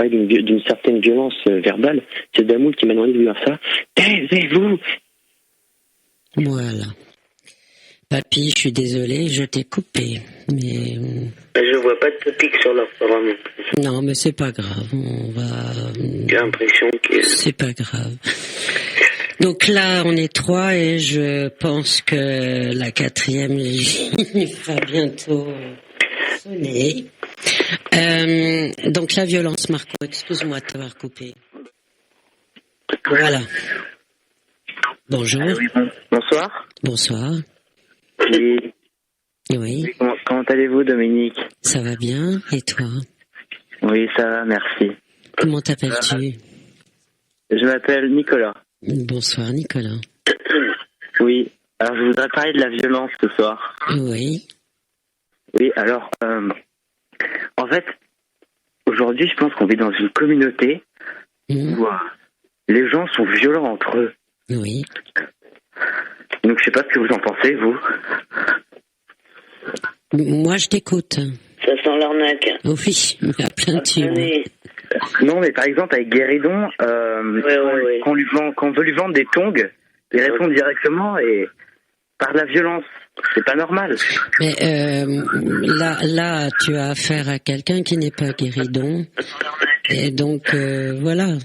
parlé d'une certaine violence verbale. C'est Damoul qui m'a demandé de lui dire ça. Taisez-vous. Voilà. Papy, je suis désolé, je t'ai coupé, mais... Je vois pas de pic sur leur forum. Non, mais c'est pas grave, on va... J'ai l'impression que... C'est pas grave. Donc là, on est 3 et je pense que la 4e ligne va bientôt sonner. Donc la violence, Marco, excuse-moi de t'avoir coupé. Voilà. Bonjour. Oui, bonsoir. Bonsoir. Oui. Oui. Comment allez-vous, Dominique? Ça va bien, et toi? Oui, ça va, merci. Comment t'appelles-tu? Je m'appelle Nicolas. Bonsoir, Nicolas. Oui, alors je voudrais parler de la violence ce soir. Oui. Oui, alors, en fait, aujourd'hui, je pense qu'on vit dans une communauté où les gens sont violents entre eux. Oui. Donc, je sais pas ce que vous en pensez, vous. Moi, je t'écoute. Ça sent l'arnaque. Oui, à plein tube. Non, mais par exemple, avec Guéridon, quand on veut lui vendre des tongs, il répond directement et par la violence. C'est pas normal. Mais là, tu as affaire à quelqu'un qui n'est pas Guéridon. Et donc, voilà.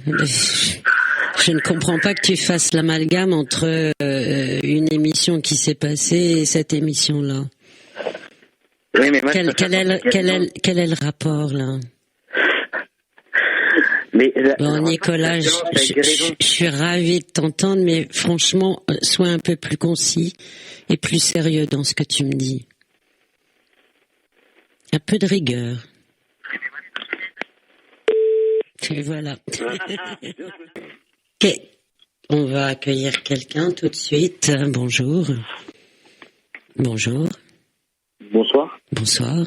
Je ne comprends pas que tu fasses l'amalgame entre une émission qui s'est passée et cette émission-là. Oui, mais moi, quel est le rapport, là? Mais bon, Nicolas, je suis ravi de t'entendre, mais franchement, sois un peu plus concis et plus sérieux dans ce que tu me dis. Un peu de rigueur. Et voilà. Ok, on va accueillir quelqu'un tout de suite. Bonjour. Bonjour. Bonsoir. Bonsoir.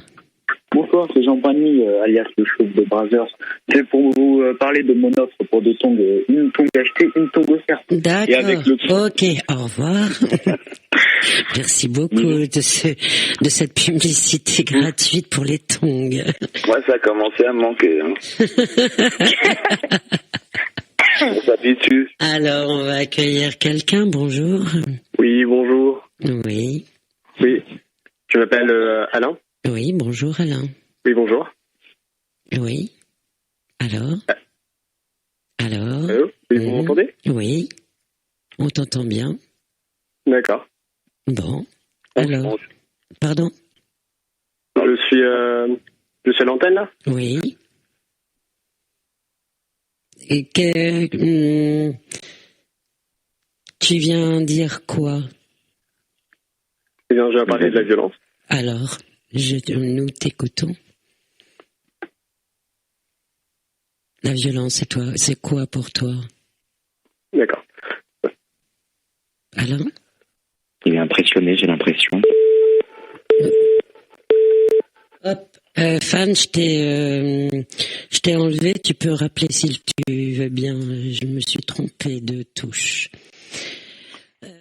Bonsoir, c'est Jean Pagny, alias le chauve de Brazzers. C'est pour vous parler de mon offre pour des tongs. Une tong achetée, une tong offerte. D'accord. Ok, au revoir. Merci beaucoup de cette publicité gratuite pour les tongs. Moi, ça a commencé à me manquer. Hein. On s'habitue. Alors, on va accueillir quelqu'un. Bonjour. Oui, bonjour. Oui. Oui. Je m'appelle Alain. Oui, bonjour Alain. Oui, bonjour. Oui. Alors Allô. Oui, vous m'entendez? Oui. On t'entend bien. D'accord. Bon. Alors. Pardon? Non, je suis à l'antenne, là? Oui. Et tu viens dire quoi? Eh bien, je vais parler de la violence. Alors, nous t'écoutons. La violence, c'est quoi pour toi? D'accord. Alain? Il est impressionné, j'ai l'impression. Hop. Fan, je t'ai enlevé. Tu peux rappeler si tu veux bien. Je me suis trompée de touche.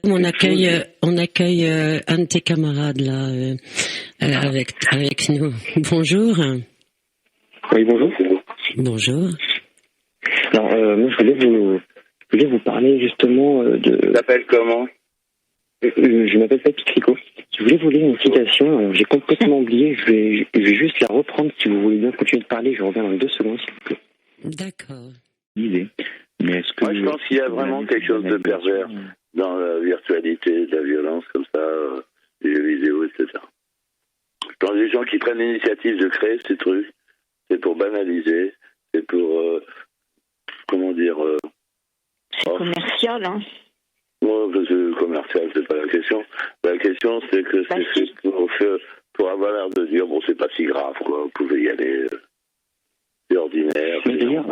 On accueille un de tes camarades là avec nous. Bonjour. Oui, bonjour. Bonjour. Alors, moi, je voulais vous parler justement de... Tu t'appelles comment? Je m'appelle Papy Tricot. Je voulais vous lire une citation. J'ai complètement oublié. Je vais juste la reprendre. Si vous voulez bien continuer de parler, je reviens dans 2 secondes, s'il vous plaît. D'accord. Mais est-ce que moi, je pense qu'il y a vraiment quelque chose de pervers dans la virtualité, de la violence comme ça, les jeux vidéo, etc. Je pense que les gens qui prennent l'initiative de créer ces trucs, c'est pour banaliser, c'est pour, comment dire... c'est commercial, hein. Moi, parce que commercial, c'est pas la question. La question, c'est que c'est pour avoir l'air de dire, bon, c'est pas si grave, quoi. Vous pouvez y aller. C'est ordinaire. Mais d'ailleurs,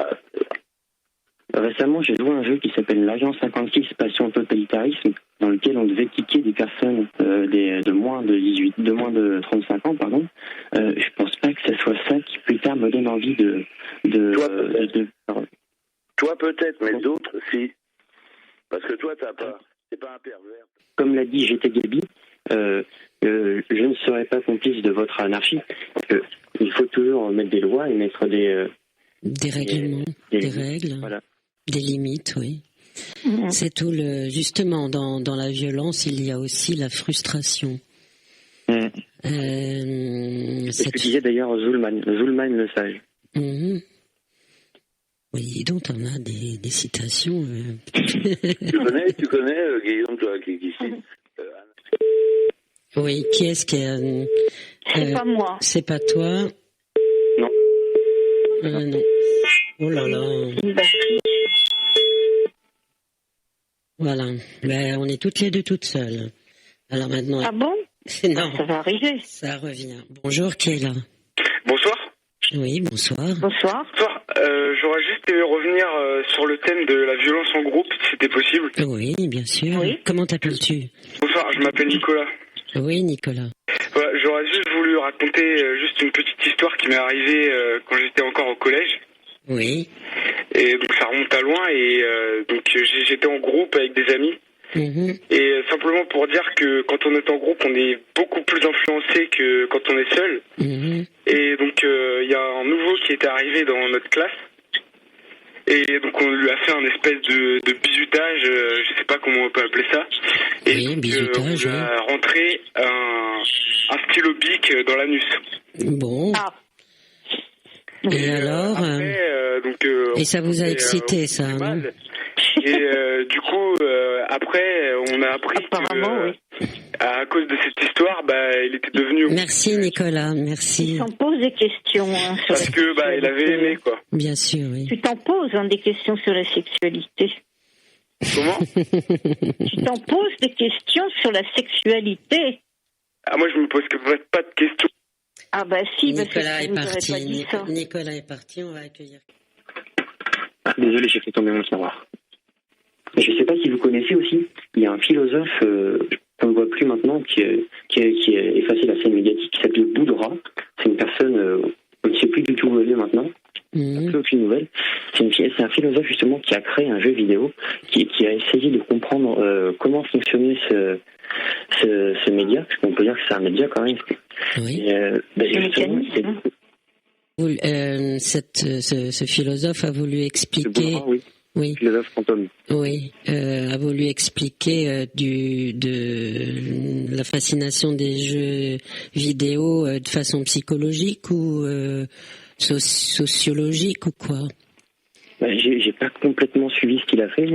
récemment, j'ai joué à un jeu qui s'appelle l'Agent 56 Passion Totalitarisme, dans lequel on devait kicker des personnes de moins de 35 ans, pardon. Je pense pas que ce soit ça qui plus tard me donne envie de Toi peut-être, mais d'autres, si. Parce que toi, c'est pas un pervers. Comme l'a dit GT Gabi, je ne serai pas complice de votre anarchie. Il faut toujours mettre des lois et mettre Des règlements, des règles, voilà. Des limites, oui. C'est tout justement, dans la violence, il y a aussi la frustration. C'est ce que disait d'ailleurs Zulman le sage. Oui, donc on a des citations. Tu connais Guillaume, toi, qui ici. Oui, qui est-ce qui est... c'est pas moi. C'est pas toi? Non. Non. Oh là là. Voilà. Ben, on est toutes les deux toutes seules. Alors maintenant... Ah bon? Non. Ça va arriver. Ça revient. Bonjour, qui est là? Bonsoir. Oui, bonsoir. Bonsoir. Bonsoir. J'aurais juste aimé revenir sur le thème de la violence en groupe, si c'était possible. Oui, bien sûr. Oui. Comment t'appelles-tu? Bonsoir, je m'appelle Nicolas. Oui, Nicolas. Voilà, j'aurais juste voulu raconter juste une petite histoire qui m'est arrivée quand j'étais encore au collège. Oui. Et donc ça remonte à loin et donc j'étais en groupe avec des amis. Et simplement pour dire que quand on est en groupe, on est beaucoup plus influencé que quand on est seul. Et donc il y a un nouveau qui était arrivé dans notre classe. Et donc on lui a fait un espèce de bizutage, je sais pas comment on peut appeler ça. Et oui, donc, bizutage, on a rentré un stylo bic dans l'anus. Bon. Ah. Et alors après, donc, et ça vous a excité, ça, non? Et du coup, après, on a appris que, à cause de cette histoire, il était devenu... Merci Nicolas, merci. Tu t'en poses des questions. Parce que il avait aimé, quoi. Bien sûr, oui. Tu t'en poses des questions sur la sexualité. Comment? Tu t'en poses des questions sur la sexualité. Ah, moi, je me pose pas de questions. Ah si, Nicolas est parti. Pas dit ça. Nicolas est parti, on va accueillir. Désolé, j'ai fait tomber mon savoir. Je ne sais pas si vous connaissez aussi, il y a un philosophe qu'on ne voit plus maintenant qui est effacé de la scène médiatique, qui s'appelle Boudra. C'est une personne, on ne sait plus du tout où elle est maintenant, plus aucune nouvelle. C'est un philosophe justement qui a créé un jeu vidéo, qui a essayé de comprendre comment fonctionnait ce média, parce qu'on peut dire que c'est un média quand même. Oui. Justement, ce philosophe a voulu expliquer... Boudra, oui. Philosophe fantôme. Oui, a voulu expliquer de la fascination des jeux vidéo de façon psychologique ou sociologique ou quoi? J'ai pas complètement suivi ce qu'il a fait,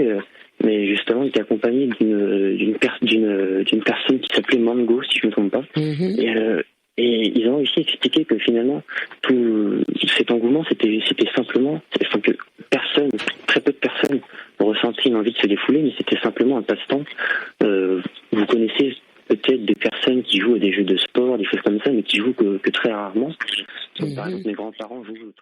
mais justement il était accompagné d'une personne qui s'appelait Mango, si je ne me trompe pas. Et ils ont réussi à expliquer que finalement tout cet engouement c'était simplement que très peu de personnes ressentaient une envie de se défouler, mais c'était simplement un passe-temps. Vous connaissez peut-être des personnes qui jouent à des jeux de sport, des choses comme ça, mais qui jouent que très rarement. Par exemple, mes grands-parents jouent.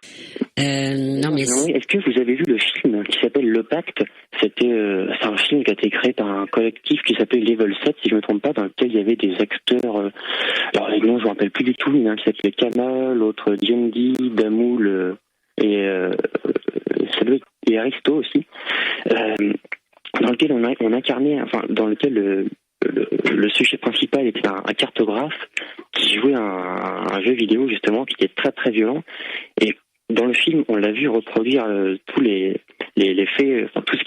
Non, mais est-ce que vous avez vu le film qui s'appelle Le Pacte? C'est un film qui a été créé par un collectif qui s'appelle Level 7, si je ne me trompe pas, dans lequel il y avait des acteurs. Alors les noms, je ne me rappelle plus du tout. Il y en a un qui s'appelait Kama, l'autre Diendi, Damoul et Aristo aussi. Dans lequel on incarnait, dans lequel le sujet principal était un cartographe qui jouait un jeu vidéo justement qui était très très violent, et dans le film on l'a vu reproduire tous les faits, tout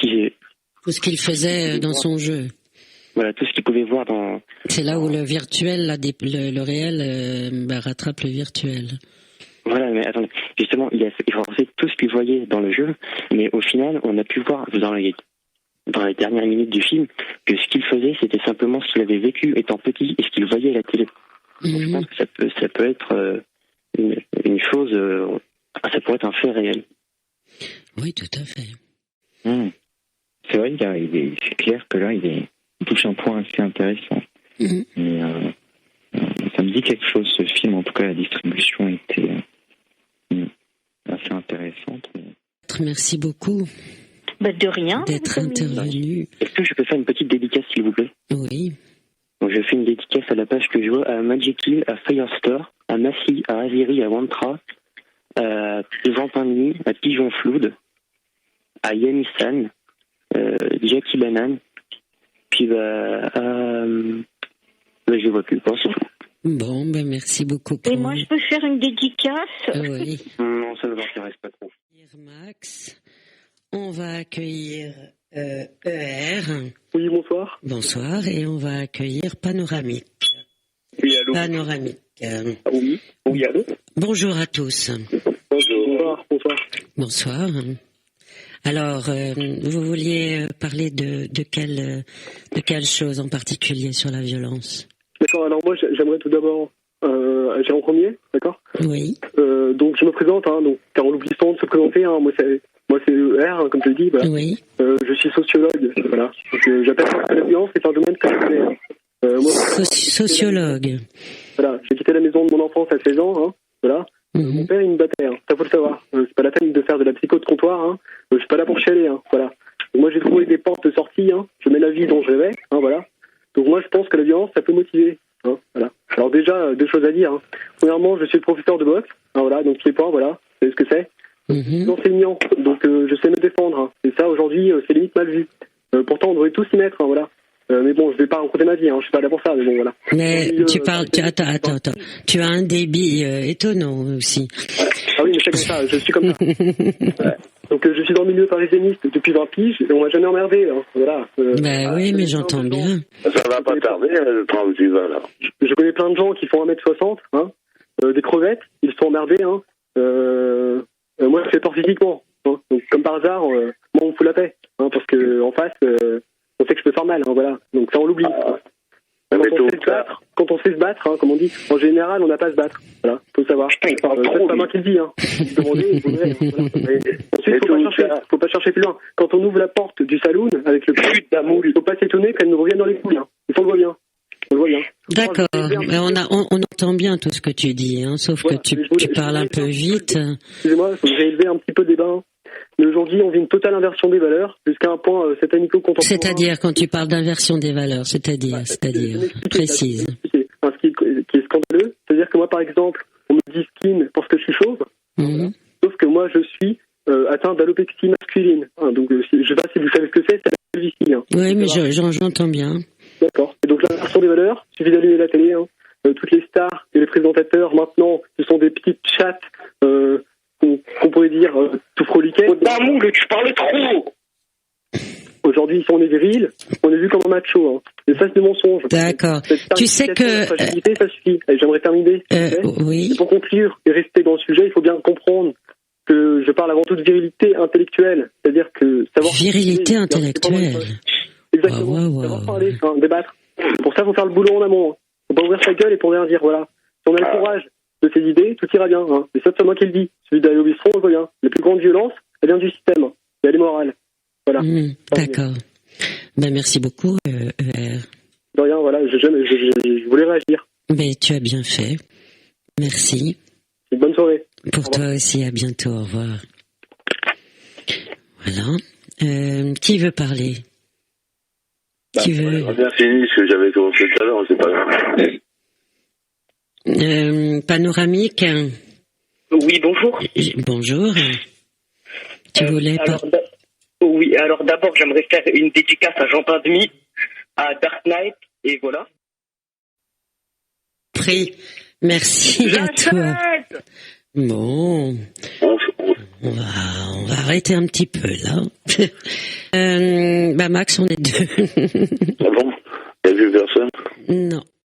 ce qu'il faisait dans son jeu. Voilà, tout ce qu'il pouvait voir dans... C'est là où le virtuel, le réel rattrape le virtuel. Voilà, mais attendez, justement, il a fait tout ce qu'il voyait dans le jeu, mais au final, on a pu voir dans les dernières minutes du film que ce qu'il faisait, c'était simplement ce qu'il avait vécu étant petit et ce qu'il voyait à la télé. Donc, je pense que ça peut être une chose, ça pourrait être un fait réel. Oui, tout à fait. C'est vrai, c'est clair que là, il touche un point assez intéressant. Et, ça me dit quelque chose, ce film. En tout cas, la distribution était assez intéressante. Merci beaucoup. De rien. D'être intervenu. Est-ce que je peux faire une petite dédicace, s'il vous plaît? Oui. Donc, je fais une dédicace à la page que je vois, à Magic Hill, à Firestore, à Massy, à Aziri, à Wantra, à Vampin à Pigeon Flood, à Yamisan, Jackie Banane, puis je vois plus, c'est tout. Bon, ben merci beaucoup. Et moi, je peux faire une dédicace? Oui. Non, ça ne m'intéresse pas trop. Max, on va accueillir ER. Oui, bonsoir. Bonsoir, et on va accueillir Panoramique. Oui, allô. Panoramique. Oui, allô. Bonjour à tous. Bonjour. Bonsoir. Alors, vous vouliez parler de quelle chose en particulier sur la violence? D'accord, alors moi j'aimerais tout d'abord agir en premier, d'accord? Oui. Donc je me présente, donc, car on oublie souvent de se présenter, moi c'est ER, comme je le dis, voilà. Oui. Je suis sociologue, voilà. Donc j'appelle ça que la violence, c'est un domaine que je connais. Sociologue. Voilà, j'ai quitté la maison de mon enfance à 16 ans, voilà. Mon père il me battait, ça faut le savoir. C'est pas la peine de faire de la psycho de comptoir, je suis pas là pour chialer, voilà. Donc, moi j'ai trouvé des portes de sortie, je mets la vie dont je rêvais, voilà. Donc moi je pense que la violence ça peut motiver, voilà. Alors déjà deux choses à dire. Premièrement, je suis professeur de boxe, voilà, donc c'est pas, voilà, vous savez ce que c'est. Je suis enseignant, donc je sais me défendre. Et ça aujourd'hui c'est limite mal vu. Pourtant on devrait tous s'y mettre, voilà. Mais bon, je vais pas raconter ma vie, je suis pas là pour ça, mais bon, voilà. Mais tu parles, attends. Tu as un débit étonnant aussi. Ah oui, mais c'est comme ça, je suis comme ça. Ouais. Donc je suis dans le milieu parisianiste depuis 20 piges, et on m'a jamais emmerdé, voilà. Oui, mais j'entends bien. Ça va pas tarder, le temps où tu vas, là. Je connais plein de gens qui font 1m60, des crevettes, ils se sont emmerdés, moi je fais peur physiquement, donc comme par hasard, moi on me fout la paix, parce que en face, on sait que je peux faire mal, voilà. Donc ça on l'oublie. Quand on sait se battre, comme on dit, en général on n'a pas à se battre, voilà, faut savoir. C'est pas moi qui le dis, demandez, il faudrait, voilà. Ensuite faut pas chercher plus loin. Quand on ouvre la porte du saloon avec le plus d'amour, il faut pas s'étonner qu'elle nous revienne dans les couilles, il faut le voir bien. D'accord, mais on entend bien tout ce que tu dis, sauf que tu parles un peu vite. Excusez-moi, j'ai élevé un petit peu des bains. Mais aujourd'hui, on vit une totale inversion des valeurs, jusqu'à un point satanico-contemporain. C'est-à-dire, quand tu parles d'inversion des valeurs, c'est-à-dire, précise. Ce qui est scandaleux, c'est-à-dire que moi, par exemple, on me dit skin parce que je suis chauve, sauf que moi, je suis atteint d'alopexie masculine. Donc, je sais pas si vous savez ce que c'est la calvitie. Oui, mais j'entends bien. D'accord. Et donc, l'inversion des valeurs, il suffit d'allumer la télé. Toutes les stars et les présentateurs, maintenant, ce sont des petites chattes qu'on pourrait dire tout froliquet. D'amour, tu parles trop. Aujourd'hui, si on est viril, on est vu comme un macho. Et ça, c'est des mensonges. D'accord. Tu sais que... ça suffit. Et j'aimerais terminer. Oui. Et pour conclure et rester dans le sujet, il faut bien comprendre que je parle avant tout de virilité intellectuelle. C'est-à-dire que savoir... Virilité intellectuelle. Exactement. Savoir parler, débattre. Pour ça, il faut faire le boulot en amont. Faut pas ouvrir sa gueule et pour rien dire, voilà. Si on a le courage de ses idées, tout ira bien. Et ça, c'est moi qui le dis. Celui d'aller au bistrot, on le voit bien. La plus grande violence, elle vient du système. Et elle est morale. Voilà. D'accord. Ben, merci beaucoup, ER. De rien, voilà. Je voulais réagir. Mais tu as bien fait. Merci. Une bonne soirée. Pour toi aussi, à bientôt. Au revoir. Voilà. Qui veut parler? Qui veut... On a bien fini ce que j'avais commencé tout à l'heure, c'est pas grave. Panoramique. Oui, bonjour. Bonjour. Tu voulais pas... Oui, alors d'abord, j'aimerais faire une dédicace à Jean Pandemi, à Dark Knight, et voilà. Merci à toi. Bon. On va arrêter un petit peu, là. Max, on est deux. Ah bon? Il n'y a vu personne? Non.